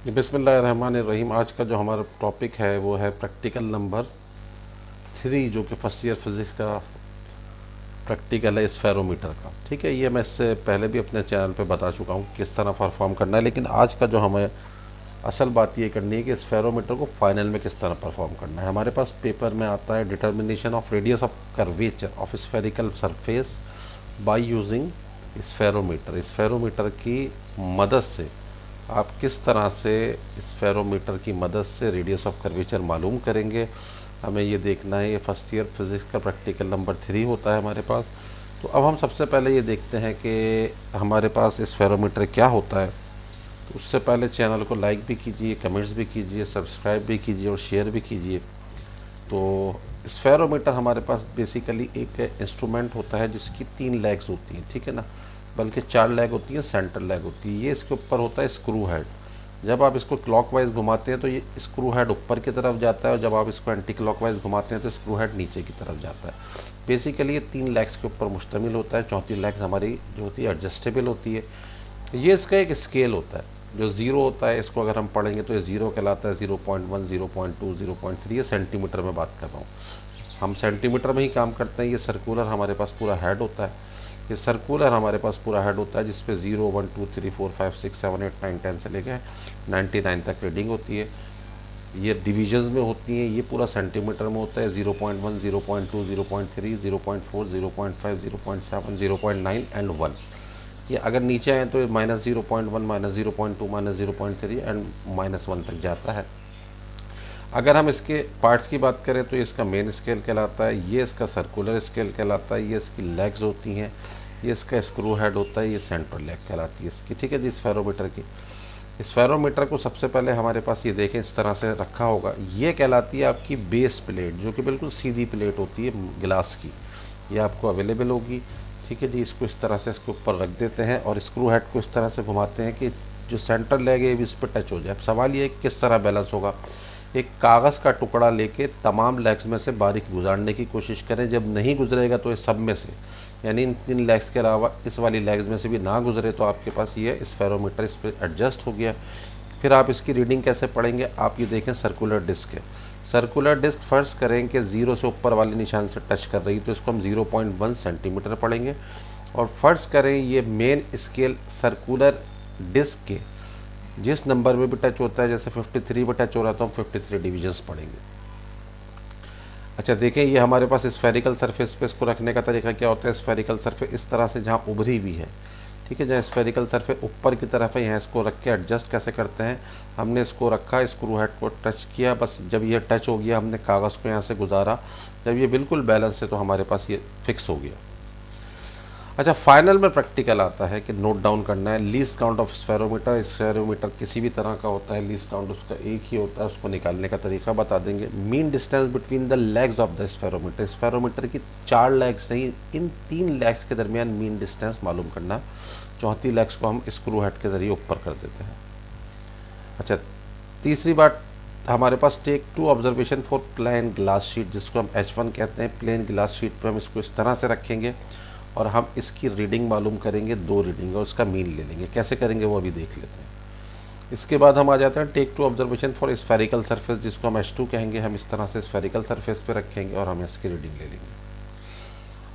बिस्मिल्लाहिर्रहमानिर्रहीम। आज का जो हमारा टॉपिक है वो है प्रैक्टिकल नंबर 3, जो कि फर्स्ट ईयर फिज़िक्स का प्रैक्टिकल है स्फेरोमीटर का। ठीक है, ये मैं इससे पहले भी अपने चैनल पे बता चुका हूँ किस तरह परफॉर्म करना है, लेकिन आज का जो हमें असल बात ये करनी है कि स्फेरोमीटर को फाइनल में किस तरह परफॉर्म करना है। हमारे पास पेपर में आता है determination of radius of curvature of spherical surface by using spherometer. Spherometer की मदद से आप किस तरह से स्फेरोमीटर की मदद से रेडियस ऑफ कर्वेचर मालूम करेंगे, हमें ये देखना है। ये फर्स्ट ईयर फिज़िक्स का प्रैक्टिकल नंबर 3 होता है हमारे पास। तो अब हम सबसे पहले ये देखते हैं कि हमारे पास स्फेरोमीटर क्या होता है। तो उससे पहले चैनल को लाइक भी कीजिए, कमेंट्स भी कीजिए, सब्सक्राइब भी कीजिए और शेयर भी कीजिए। तो स्फेरोमीटर हमारे पास बेसिकली एक इंस्ट्रूमेंट होता है जिसकी 3 लेग्स होती हैं, ठीक है ना, बल्कि 4 लेग होती हैं, सेंटर लेग होती है। ये इसके ऊपर होता है स्क्रू हेड। जब आप इसको क्लॉकवाइज घुमाते हैं तो ये स्क्रू हेड ऊपर की तरफ जाता है, और जब आप इसको एंटी क्लॉकवाइज घुमाते हैं तो स्क्रू हेड नीचे की तरफ जाता है। बेसिकली ये 3 लेग्स के ऊपर मुश्तमिल होता है। चौथी लेग्स हमारी जो होती है एडजस्टेबल होती है। ये इसका एक स्केल होता है। जो ज़ीरो होता है, इसको अगर हम पढ़ेंगे तो ये ज़ीरो कहलाता है। 0.1, 0.2, 0.3, ये सेंटीमीटर में बात कर रहा हूँ, हम सेंटीमीटर में ही काम करते हैं। ये सर्कुलर हमारे पास पूरा हेड होता है। ये सर्कुलर हमारे पास पूरा हेड होता है जिसपे 0, 1, 2, 3, 4, 5, 6, 7, 8, 9, 10 से लेकर 99 तक रीडिंग होती है। ये डिविजन्स में होती हैं। ये पूरा सेंटीमीटर में होता है। 0.1, 0.2, 0.3, 0.4, 0.5, 0.7, 0.9 एंड 1। ये अगर नीचे आए तो -0.1, -0.2, -0.3 एंड -1 तक जाता है। अगर हम इसके पार्ट्स की बात करें तो इसका मेन स्केल कहलाता है, ये इसका सर्कुलर स्केल कहलाता है, ये इसकी लेग्स होती हैं, ये इसका स्क्रू हेड होता है, ये सेंट्रल लेग कहलाती है इसकी। ठीक है जी। स्फेरोमीटर की, स्फेरोमीटर को सबसे पहले हमारे पास ये देखें इस तरह से रखा होगा। ये कहलाती है आपकी बेस प्लेट, जो कि बिल्कुल सीधी प्लेट होती है गिलास की। ये आपको अवेलेबल होगी। ठीक है जी। इसको इस तरह से इसके ऊपर रख देते हैं और स्क्रू हेड को इस तरह से घुमाते हैं कि जो सेंटर लेग है ये भी इस पर टच हो जाए। अब सवाल ये किस तरह बैलेंस होगा। एक कागज़ का टुकड़ा लेके तमाम लेग्स में से बारीक गुजारने की कोशिश करें। जब नहीं गुजरेगा तो ये सब में से, यानी इन 3 लेग्स के अलावा इस वाली लेग्स में से भी ना गुजरे तो आपके पास ये स्फेरोमीटर इस पर एडजस्ट हो गया। फिर आप इसकी रीडिंग कैसे पढ़ेंगे, आप ये देखें सर्कुलर डिस्क है। सर्कुलर डिस्क फर्स्ट करें कि 0 से ऊपर वाले निशान से टच कर रही, तो इसको हम 0.1 सेंटीमीटर पढ़ेंगे। और फर्स्ट करें ये मेन स्केल सर्कुलर डिस्क के जिस नंबर में भी टच होता है, जैसे 53 में टच हो रहा है तो हम 53 डिविजन्स पढ़ेंगे। अच्छा देखें, ये हमारे पास स्फेरिकल सरफेस पे इसको रखने का तरीका क्या होता है। स्फेरिकल सरफेस इस तरह से जहाँ उभरी हुई है, ठीक है, जहाँ स्फेरिकल सरफेस ऊपर की तरफ है, यहाँ इसको रख के एडजस्ट कैसे करते हैं। हमने इसको रखा, स्क्रू हेड को टच किया, बस जब ये टच हो गया हमने कागज़ को यहाँ से गुजारा, जब ये बिल्कुल बैलेंस है तो हमारे पास ये फिक्स हो गया। अच्छा, फाइनल में प्रैक्टिकल आता है कि नोट डाउन करना है least count of spherometer. Spherometer किसी भी तरह का होता है, लीस्ट काउंट उसका एक ही होता है, उसको निकालने का तरीका बता देंगे। Mean distance between the legs of the spherometer. Spherometer की 4 लेग्स नहीं, इन 3 लेग्स के दरमियान मीन डिस्टेंस मालूम करना। चौथी लेग्स को हम स्क्रू हेड के ज़रिए ऊपर कर देते हैं। अच्छा, तीसरी बात हमारे पास take 2 observation for plane glass sheet, जिसको हम H1 कहते हैं। प्लेन ग्लास शीट पर हम इसको इस तरह से रखेंगे और हम इसकी रीडिंग मालूम करेंगे, 2 रीडिंग, और उसका मीन ले लेंगे। कैसे करेंगे वो अभी देख लेते हैं। इसके बाद हम आ जाते हैं take 2 observation for spherical surface, जिसको हम H2 कहेंगे। हम इस तरह से स्फेरिकल सरफेस पे रखेंगे और हम इसकी रीडिंग ले लेंगे।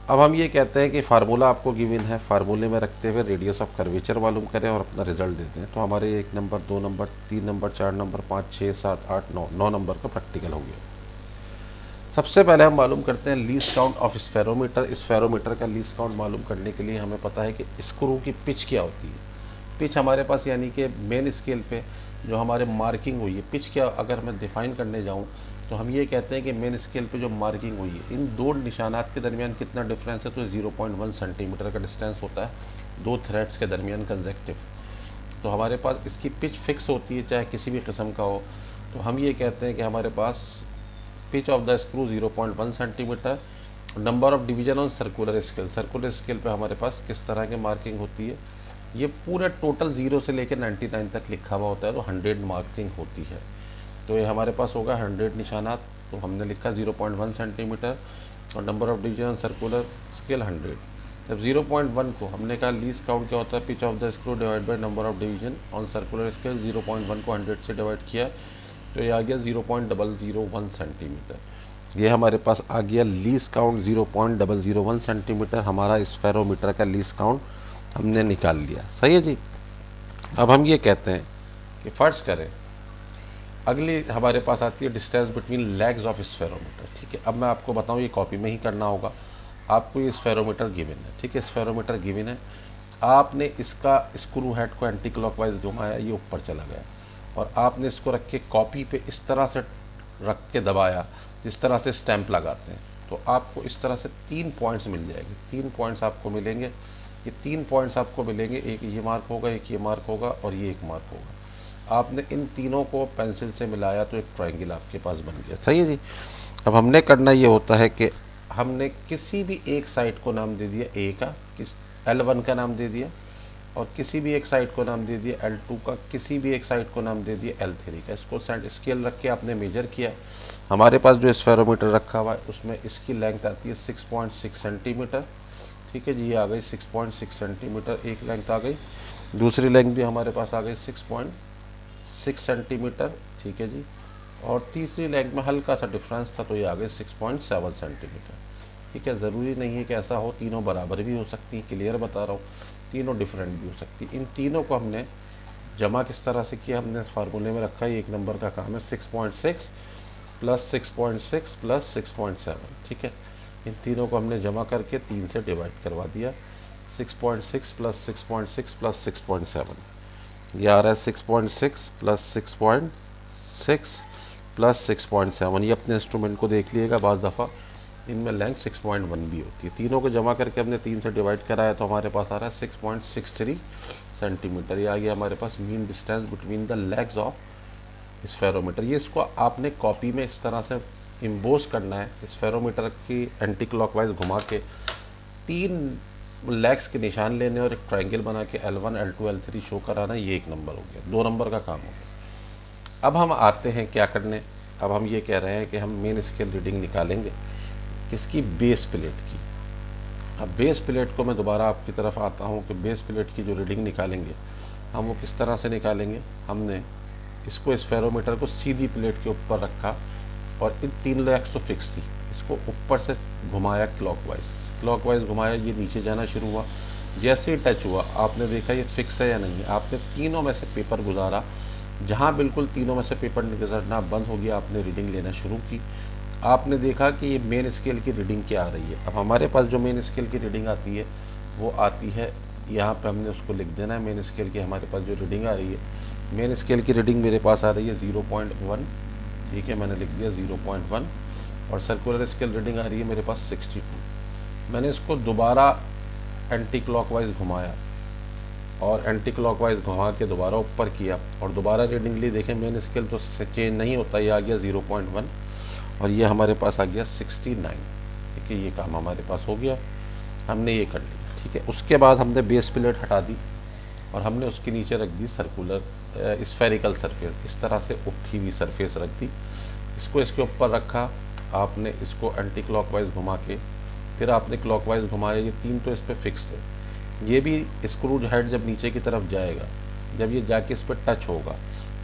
अब हम ये कहते हैं कि फार्मूला आपको गिवन है, फार्मूले में रखते हुए रेडियस ऑफ कर्वेचर मालूम करें और अपना रिजल्ट देते हैं। तो हमारे 1 number, 2 number, 3 number, 4 number, 5, 6, 7, 8, 9 number का प्रैक्टिकल हो गया। सबसे पहले हम मालूम करते हैं least count of spherometer. Spherometer का लीस्ट काउंट मालूम करने के लिए हमें पता है कि स्क्रू की पिच क्या होती है। पिच हमारे पास, यानी कि मेन स्केल पे जो हमारे मार्किंग हुई है, पिच क्या अगर मैं डिफ़ाइन करने जाऊँ तो हम ये कहते हैं कि मेन स्केल पे जो मार्किंग हुई है, इन 2 निशानात के दरमियान कितना डिफरेंस है, तो 0.1 सेंटीमीटर का डिस्टेंस होता है 2 थ्रेड्स के दरमियान कंसेक्टिव। तो हमारे पास इसकी पिच फिक्स होती है, चाहे किसी भी किस्म का हो। तो हम ये कहते हैं कि हमारे पास pitch of the screw 0.1 centimetre. Number of division on circular scale, circular scale पे हमारे पास किस तरह की मार्किंग होती है। ये पूरे टोटल 0 से लेकर 99 तक लिखा हुआ होता है, तो 100 मार्किंग होती है। तो ये हमारे पास होगा 100 निशानात। तो हमने लिखा 0.1 सेंटीमीटर और number of division on circular scale 100। जब 0.1 को हमने कहा लीस्ट काउंट क्या होता है, pitch of the screw divide by number of division on circular scale, 0.1 को 100 से डिवाइड किया तो ये आ गया 0.001 सेंटीमीटर। ये हमारे पास आ गया लीस्ट काउंट 0.001 सेंटीमीटर, हमारा स्फेरोमीटर का लीस्ट काउंट हमने निकाल लिया। सही है जी। अब हम ये कहते हैं कि फर्ज करें अगली हमारे पास आती है distance between legs of spherometer. ठीक है, अब मैं आपको बताऊं, ये कॉपी में ही करना होगा आपको। ये स्फेरोमीटर गिवन है, ठीक है, स्फेरोमीटर गिवन है। आपने इसका स्क्रू हेड को एंटी क्लॉकवाइज घुमाया, ये ऊपर चला गया, और आपने इसको रख के कॉपी पे इस तरह से रख के दबाया जिस तरह से स्टैंप लगाते हैं, तो आपको इस तरह से 3 पॉइंट्स मिल जाएंगे। 3 पॉइंट्स आपको मिलेंगे, ये 3 पॉइंट्स आपको मिलेंगे, एक ये मार्क होगा, एक ये मार्क होगा और ये एक मार्क होगा। आपने इन तीनों को पेंसिल से मिलाया तो एक ट्रायंगल आपके पास बन गया। सही है जी। अब हमने करना ये होता है कि हमने किसी भी एक साइड को नाम दे दिया ए का, किस L1 का नाम दे दिया, और किसी भी एक साइड को नाम दे दिया L2 का, किसी भी एक साइड को नाम दे दिया L3 का। इसको स्केल रख के आपने मेजर किया। हमारे पास जो स्फेरोमीटर रखा हुआ है उसमें इसकी लेंथ आती है 6.6 सेंटीमीटर। ठीक है जी, ये आ गई 6.6 सेंटीमीटर, एक लेंथ आ गई। दूसरी लेंथ भी हमारे पास आ गई 6.6 सेंटीमीटर। ठीक है जी, और तीसरी लेंथ में हल्का सा डिफरेंस था तो ये आ गए 6.7 सेंटीमीटर। ठीक है, ज़रूरी नहीं है कि ऐसा हो, तीनों बराबर भी हो सकती, क्लियर बता रहा हूँ, तीनों डिफरेंट भी हो सकती। इन तीनों को हमने जमा किस तरह से किया, हमने इस फार्मूले में रखा है, एक नंबर का काम है 6.6 प्लस 6.6 प्लस 6.7। ठीक है, इन तीनों को हमने जमा करके 3 से डिवाइड करवा दिया। 6.6 प्लस 6.6 प्लस 6.7, ये आ रहा है 6.6 प्लस 6.6 प्लस 6.7। ये अपने इंस्ट्रूमेंट को देख लीजिएगा, बाज़ दफ़ा इनमें लेंथ 6.1 भी होती है। तीनों को जमा करके हमने 3 से डिवाइड कराया तो हमारे पास आ रहा है 6.63 सेंटीमीटर। ये आ गया हमारे पास mean distance between the legs of spherometer. ये इसको आपने कॉपी में इस तरह से इम्बोस करना है, स्फेरोमीटर की एंटी क्लॉकवाइज घुमा के 3 लेग्स के निशान लेने और एक ट्रायंगल बना के L1 L2 L3 शो कराना। ये एक नंबर हो गया, 2 नंबर का काम हो गया। अब हम आते हैं क्या करने, अब हम ये कह रहे हैं कि हम मेन स्केल रीडिंग निकालेंगे किसकी, बेस प्लेट की। अब बेस प्लेट को मैं दोबारा आपकी तरफ आता हूँ कि बेस प्लेट की जो रीडिंग निकालेंगे हम वो किस तरह से निकालेंगे। हमने इसको स्फेरोमीटर को सीधी प्लेट के ऊपर रखा और इन 3 लेग्स तो फिक्स थी, इसको ऊपर से घुमाया क्लॉकवाइज घुमाया, ये नीचे जाना शुरू हुआ। जैसे ही टच हुआ आपने देखा ये फिक्स है या नहीं है। आपने तीनों में से पेपर गुजारा, जहाँ बिल्कुल तीनों में से पेपर गुजरना बंद हो गया आपने रीडिंग लेना शुरू की। आपने देखा कि ये मेन स्केल की रीडिंग क्या आ रही है। अब हमारे पास जो मेन स्केल की रीडिंग आती है वो आती है, यहाँ पे हमने उसको लिख देना है। मेन स्केल की हमारे पास जो रीडिंग आ रही है, मेन स्केल की रीडिंग मेरे पास आ रही है 0.1। ठीक है, मैंने लिख दिया 0.1, और सर्कुलर स्केल रीडिंग आ रही है मेरे पास 62। मैंने इसको दोबारा एंटी क्लॉकवाइज घुमाया और एंटी क्लॉकवाइज घुमा के दोबारा ऊपर किया और दोबारा रीडिंग ली। देखें मेन स्केल तो चेंज नहीं होता, ये आ गया 0.1 और ये हमारे पास आ गया 69। ठीक है, ये काम हमारे पास हो गया, हमने ये कर लिया। ठीक है, उसके बाद हमने बेस प्लेट हटा दी और हमने उसके नीचे रख दी सर्कुलर स्फेरिकल सरफेस, इस तरह से उठी हुई सरफेस रख दी। इसको इसके ऊपर रखा, आपने इसको एंटी क्लॉकवाइज घुमा के फिर आपने क्लॉकवाइज घुमाया, ये 3 तो इस पर फिक्स है। ये भी स्क्रू हेड जब नीचे की तरफ जाएगा, जब ये जाके इस पर टच होगा,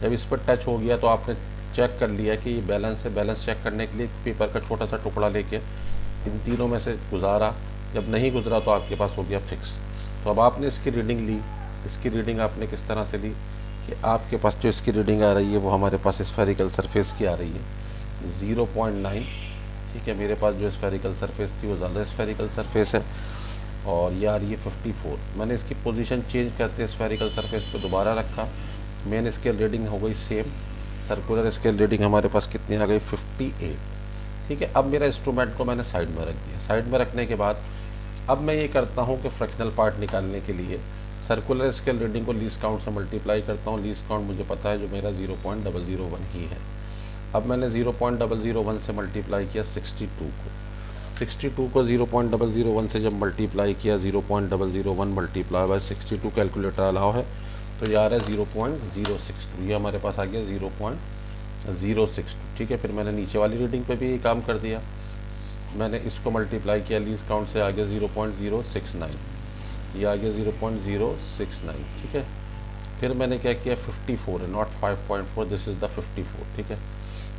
जब इस पर टच हो गया तो आपने चेक कर लिया कि ये बैलेंस है। बैलेंस चेक करने के लिए पेपर का छोटा सा टुकड़ा लेके इन तीनों में से गुजारा, जब नहीं गुजरा तो आपके पास हो गया फिक्स। तो अब आपने इसकी रीडिंग ली, इसकी रीडिंग आपने किस तरह से ली कि आपके पास जो इसकी रीडिंग आ रही है वो हमारे पास स्फेरिकल सरफेस की आ रही है 0.9। ठीक है, मेरे पास जो स्फेरिकल सरफेस थी वो ज़्यादा स्फेरिकल सरफेस है और ये आ रही है 54। मैंने इसकी पोजीशन चेंज करते स्फेरिकल सरफेस पे दोबारा रखा, मेन स्केल रीडिंग हो गई सेम, सर्कुलर स्केल रीडिंग हमारे पास कितनी आ गई 58। ठीक है, अब मेरा इंस्ट्रूमेंट को मैंने साइड में रख दिया। साइड में रखने के बाद अब मैं ये करता हूँ कि फ्रैक्शनल पार्ट निकालने के लिए सर्कुलर स्केल रीडिंग को लीस्ट काउंट से मल्टीप्लाई करता हूँ। लीस्ट काउंट मुझे पता है जो मेरा 0.001 ही है। अब मैंने 0.001 से मल्टीप्लाई किया 62 को। 62 को 0.001 से जब मल्टीप्लाई किया, 0.001 मल्टीप्लाई बाय 62 कैलकुलेटर अलाउ है तो ये आ रहा है 0.062। ये हमारे पास आ गया 0.062। ठीक है, फिर मैंने नीचे वाली रीडिंग पे भी ये काम कर दिया। मैंने इसको मल्टीप्लाई किया लीस्ट काउंट से, आ गया 0.069, ये आ गया 0.069, ठीक है। फिर मैंने क्या किया, 54 है, नॉट 5.4, दिस इज़ द 54, ठीक है।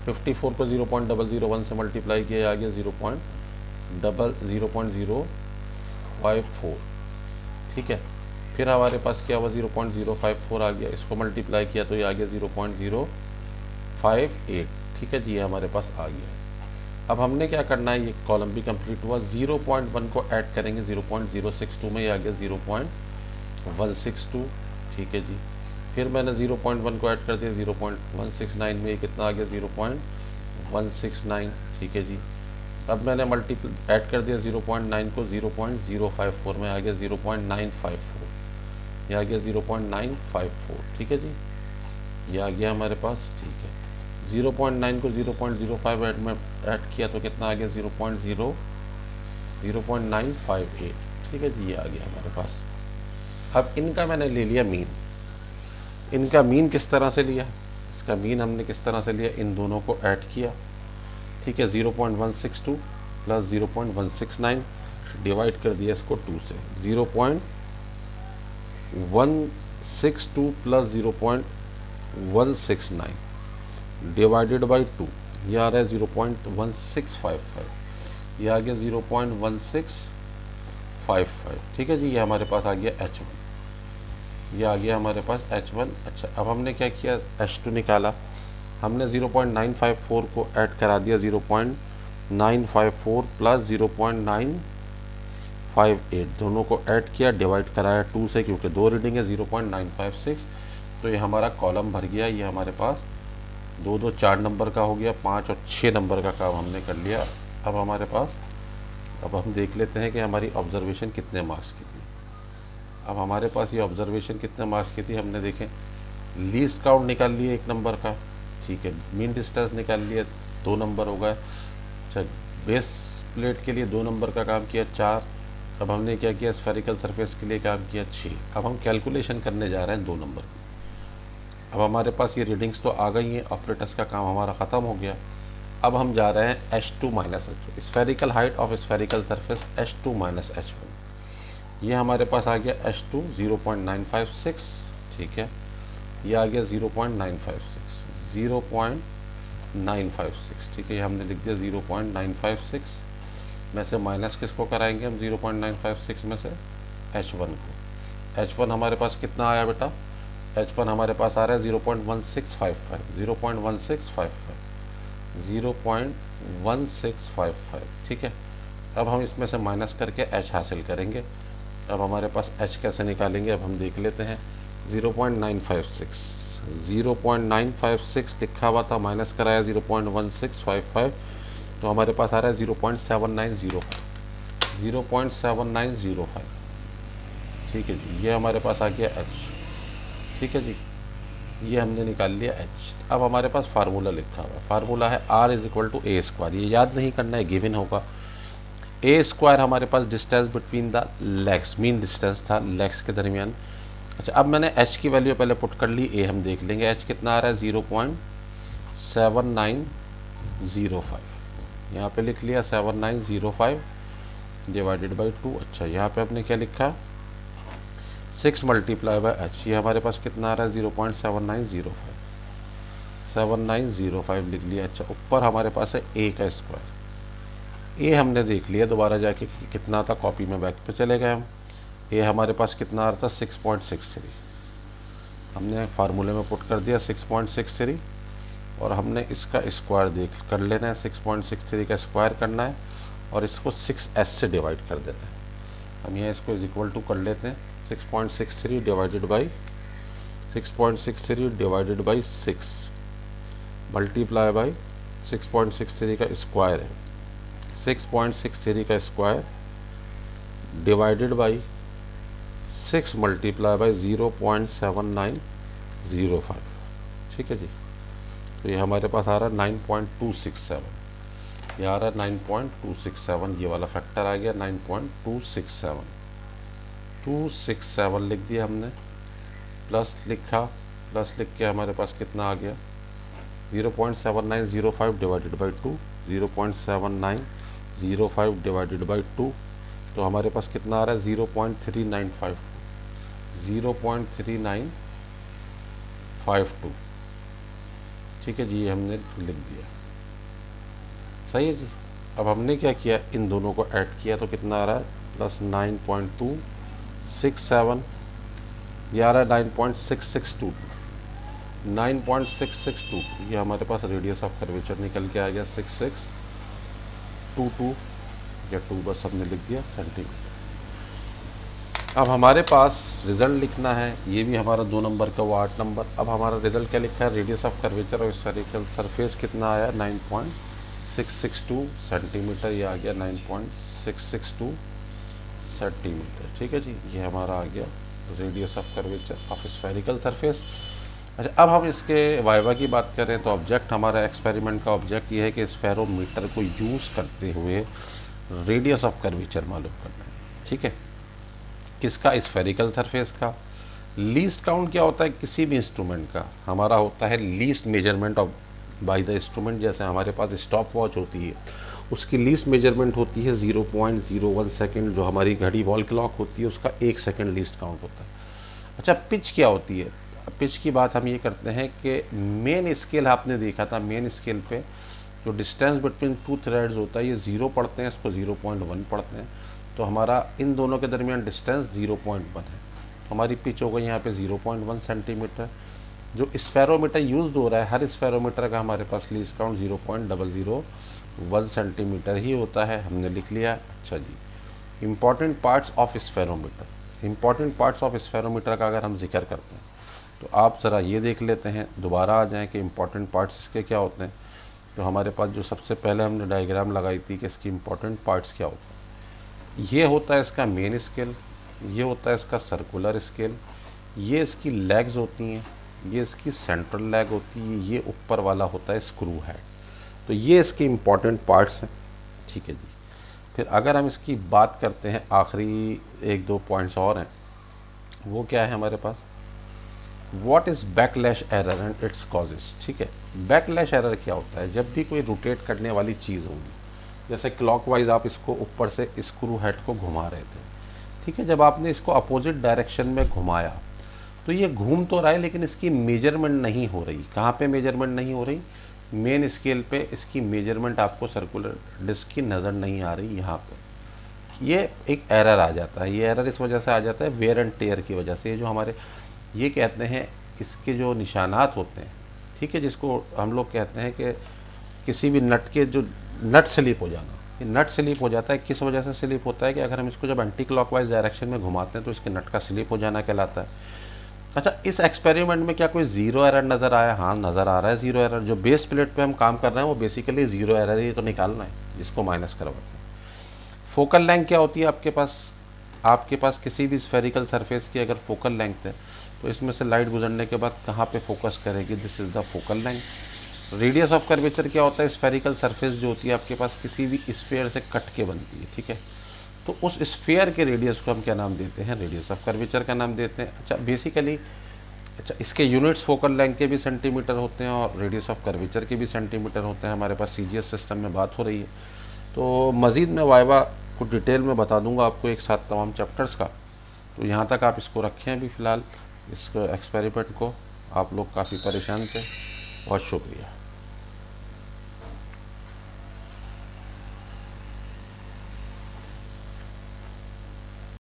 54 को 0.001 से मल्टीप्लाई किया, आ गया 0.054, ठीक है। फिर हमारे पास क्या हुआ, 0.054 आ गया, इसको मल्टीप्लाई किया तो ये आ गया 0.058, ठीक है जी, ये हमारे पास आ गया। अब हमने क्या करना है, ये कॉलम भी कंप्लीट हुआ, 0.1 को ऐड करेंगे 0.062 में, ये आ गया 0.162, ठीक है जी। फिर मैंने 0.1 को ऐड कर दिया 0.169 में, ये कितना आ गया 0.169, ठीक है जी। अब मैंने मल्टीपल ऐड कर दिया 0.9 को 0.054 में, आ गया 0.954, ये आ गया 0.954, ठीक है जी, ये आ गया हमारे पास, ठीक है। 0.9 को 0.05 में ऐड किया तो कितना आ गया 0.958, ठीक है जी, ये आ गया हमारे पास। अब इनका मैंने ले लिया मीन। इनका मीन किस तरह से लिया, इसका मीन हमने किस तरह से लिया, इन दोनों को ऐड किया, ठीक है। 0.162 प्लस 0.169 डिवाइड कर दिया इसको 2 से, 0.162 प्लस 0.169 डिवाइडेड बाई 2, ये आ रहा है 0.1655, ये आ गया 0.1655, ठीक है जी, ये हमारे पास आ गया H1, ये आ गया हमारे पास H1। अच्छा, अब हमने क्या किया, H2 निकाला, हमने 0.954 को ऐड करा दिया 0.954 प्लस 0.958, दोनों को ऐड किया, डिवाइड कराया 2 से, क्योंकि दो रीडिंग है 0.956, तो ये हमारा कॉलम भर गया। ये हमारे पास 2 2 4 नंबर का हो गया, 5 और 6 नंबर का काम हमने कर लिया। अब हमारे पास, अब हम देख लेते हैं कि हमारी ऑब्जर्वेशन कितने मार्क्स की थी। अब हमारे पास ये ऑब्जर्वेशन कितने मार्क्स की थी, हमने देखें, लीस्ट काउंट निकाल लिए 1 नंबर का, ठीक है। मीन डिस्टेंस निकाल लिया, 2 नंबर हो गए। अच्छा, बेस प्लेट के लिए 2 नंबर का काम किया, 4। अब हमने क्या किया, स्फेरिकल सरफेस के लिए काम किया, 6। अब हम कैलकुलेशन करने जा रहे हैं 2 नंबर की। अब हमारे पास ये रीडिंग्स तो आ गई हैं, ऑपरेटर्स का काम हमारा ख़त्म हो गया। अब हम जा रहे हैं H2 minus H1, spherical height of spherical surface H2 minus H1, ये हमारे पास आ गया H2 0.956, ठीक है। ये आ गया 0.956, ठीक है, ये हमने लिख दिया 0.956 में से माइनस किसको कराएंगे हम, 0.956 में से H1 को। H1 हमारे पास कितना आया बेटा, H1 हमारे पास आ रहा है 0.1655, 0.1655, ठीक है। अब हम इसमें से माइनस करके H हासिल करेंगे। अब हमारे पास H कैसे निकालेंगे, अब हम देख लेते हैं। 0.956 लिखा हुआ था, माइनस कराया 0.1655, तो हमारे पास आ रहा है 0.7905, ठीक है जी, ये हमारे पास आ गया H, ठीक है जी, ये हमने निकाल लिया H। अब हमारे पास फार्मूला लिखा हुआ, फार्मूला है R is equal to A square, ये याद नहीं करना है, गिवन होगा। ए स्क्वायर हमारे पास distance between the legs, mean distance था लेग्स के दरमियान। अच्छा, अब मैंने H की वैल्यू पहले पुट कर ली, ए हम देख लेंगे H कितना आ रहा है 0.7905, यहाँ पे लिख लिया 7905 डिवाइडेड बाई 2। अच्छा, यहाँ पे आपने क्या लिखा, 6 मल्टीप्लाई बाई H, ये हमारे पास कितना आ रहा है 0.7905 लिख लिया। अच्छा, ऊपर हमारे पास है ए का स्क्वायर, ए हमने देख लिया, दोबारा जाके कितना था, कॉपी में बैक पे चले गए हम। ए हमारे पास कितना आ रहा था 6.63, हमने फार्मूले में पुट कर दिया 6.63, और हमने इसका स्क्वायर देख कर लेना है, 6.63 का स्क्वायर करना है और इसको 6s से डिवाइड कर देना है। हम यहाँ इसको इज इक्वल टू कर लेते हैं, 6.63 डिवाइडेड बाई 6 मल्टीप्लाई बाई 6.63 का स्क्वायर है, 6.63 का square divided by 6 multiply by 0.7905, ठीक है जी। तो ये हमारे पास आ रहा है 9.267, ये आ रहा है 9.267, ये वाला फैक्टर आ गया 9.267 लिख दिया हमने, प्लस लिखा, प्लस लिख के हमारे पास कितना आ गया 0.7905 डिवाइडेड बाई 2, 0.7905 0.05 डिवाइडेड बाई 2, तो हमारे पास कितना आ रहा है 0.3952, 0.3952। ठीक है जी, ये हमने लिख दिया। सही है जी। अब हमने क्या किया, इन दोनों को ऐड किया तो कितना आ रहा है प्लस 9.267, ये आ रहा है 9.6622, 9.662। ये हमारे पास रेडियस ऑफ कर्वेचर निकल के आ गया 6622 या 2 बस हमने लिख दिया सेंटीमीटर। अब हमारे पास रिजल्ट लिखना है, ये भी हमारा 2 नंबर का वो 8 नंबर। अब हमारा रिजल्ट क्या लिखा है, रेडियस ऑफ कर्वेचर और स्फेरिकल सरफेस कितना आया 9.662 सेंटीमीटर, ये आ गया 9.662 सेंटीमीटर। ठीक है जी, ये हमारा आ गया radius of curvature of spherical surface. अच्छा, अब हम इसके वाइवा की बात करें तो ऑब्जेक्ट, हमारा एक्सपेरिमेंट का ऑब्जेक्ट ये है कि स्फेरोमीटर को यूज़ करते हुए रेडियस ऑफ कर्वेचर मालूम करना है। ठीक है, किसका, स्फेरिकल सरफेस का। लीस्ट काउंट क्या होता है किसी भी इंस्ट्रूमेंट का, हमारा होता है least measurement of by the instrument. जैसे हमारे पास स्टॉप वॉच होती है, उसकी लीस्ट मेजरमेंट होती है 0.01 सेकेंड। जो हमारी घड़ी वॉल क्लॉक होती है उसका 1 सेकेंड लीस्ट काउंट होता है। अच्छा, पिच क्या होती है, पिच की बात हम ये करते हैं कि मेन स्केल आपने देखा था, मेन स्केल पे जो डिस्टेंस बिटवीन 2 थ्रेड्स होता है ये 0 पढ़ते हैं, इसको 0.1 पढ़ते हैं। तो हमारा इन दोनों के दरमियान डिस्टेंस 0.1 है, तो हमारी पिच हो गई यहाँ पे 0.1 सेंटीमीटर। जो स्फेरोमीटर यूज़ हो रहा है, हर स्फेरोमीटर का हमारे पास लीस्ट काउंट 0.001 सेंटीमीटर ही होता है, हमने लिख लिया। अच्छा जी, important parts of spherometer, important parts of spherometer का अगर हम जिक्र करते हैं तो आप ज़रा ये देख लेते हैं, दोबारा आ जाएं कि इम्पॉर्टेंट पार्ट्स इसके क्या होते हैं। तो हमारे पास जो सबसे पहले हमने डायग्राम लगाई थी कि इसकी इम्पॉर्टेंट पार्ट्स क्या होते हैं, ये होता है इसका मेन स्केल, ये होता है इसका सर्कुलर स्केल, ये इसकी लेग्स होती हैं, ये इसकी सेंट्रल लेग होती है, ये ऊपर वाला होता है स्क्रू हेड। तो ये इसके इम्पॉर्टेंट पार्ट्स हैं। ठीक है जी, फिर अगर हम इसकी बात करते हैं, आखिरी 1-2 पॉइंट्स और हैं, वो क्या है हमारे पास, what is backlash error and its causes. ठीक है, बैकलैश एरर क्या होता है, जब भी कोई रोटेट करने वाली चीज़ होगी, जैसे क्लॉकवाइज आप इसको ऊपर से स्क्रू हेड को घुमा रहे थे, ठीक है, जब आपने इसको अपोजिट डायरेक्शन में घुमाया तो ये घूम तो रहा है लेकिन इसकी मेजरमेंट नहीं हो रही। कहाँ पे मेजरमेंट नहीं हो रही, मेन स्केल पे इसकी मेजरमेंट आपको सर्कुलर डिस्क की नज़र नहीं आ रही। यहाँ पे ये एक एरर आ जाता है, ये एरर इस वजह से आ जाता है वेयर एंड टेयर की वजह से। ये जो हमारे ये कहते हैं इसके जो निशानात होते हैं, ठीक है, जिसको हम लोग कहते हैं कि किसी भी नट के जो नट स्लिप हो जाना, ये नट स्लिप हो जाता है। किस वजह से स्लिप होता है कि अगर हम इसको जब एंटी क्लॉकवाइज डायरेक्शन में घुमाते हैं तो इसके नट का स्लिप हो जाना कहलाता है। अच्छा, इस एक्सपेरिमेंट में क्या कोई ज़ीरो एरर नज़र आया? हाँ, नज़र आ रहा है ज़ीरो एरर। जो बेस प्लेट पे हम काम कर रहे हैं वो बेसिकली ज़ीरो एरर ही तो निकालना है, जिसको माइनस करवाते हैं। फोकल लेंथ क्या होती है आपके पास किसी भी स्फेरिकल सरफेस की अगर फोकल लेंथ है तो इसमें से लाइट गुजरने के बाद कहाँ पे फोकस करेगी, this is the focal length. Radius of curvature क्या होता है, स्फेरिकल सरफेस जो होती है आपके पास किसी भी स्फीयर से कट के बनती है, ठीक है, तो उस स्फीयर के रेडियस को हम क्या नाम देते हैं, रेडियस ऑफ कर्वेचर का नाम देते हैं। अच्छा, बेसिकली इसके यूनिट्स फोकल लेंथ के भी सेंटीमीटर होते हैं और रेडियस ऑफ कर्वेचर के भी सेंटीमीटर होते हैं। हमारे पास सीजीएस सिस्टम में बात हो रही है, तो मज़ीद मैं वाइवा को डिटेल में बता दूंगा आपको एक साथ तमाम चैप्टर्स का। तो यहाँ तक आप इसको रखें अभी फ़िलहाल, इस एक्सपेरिमेंट को। आप लोग काफ़ी परेशान थे, बहुत शुक्रिया।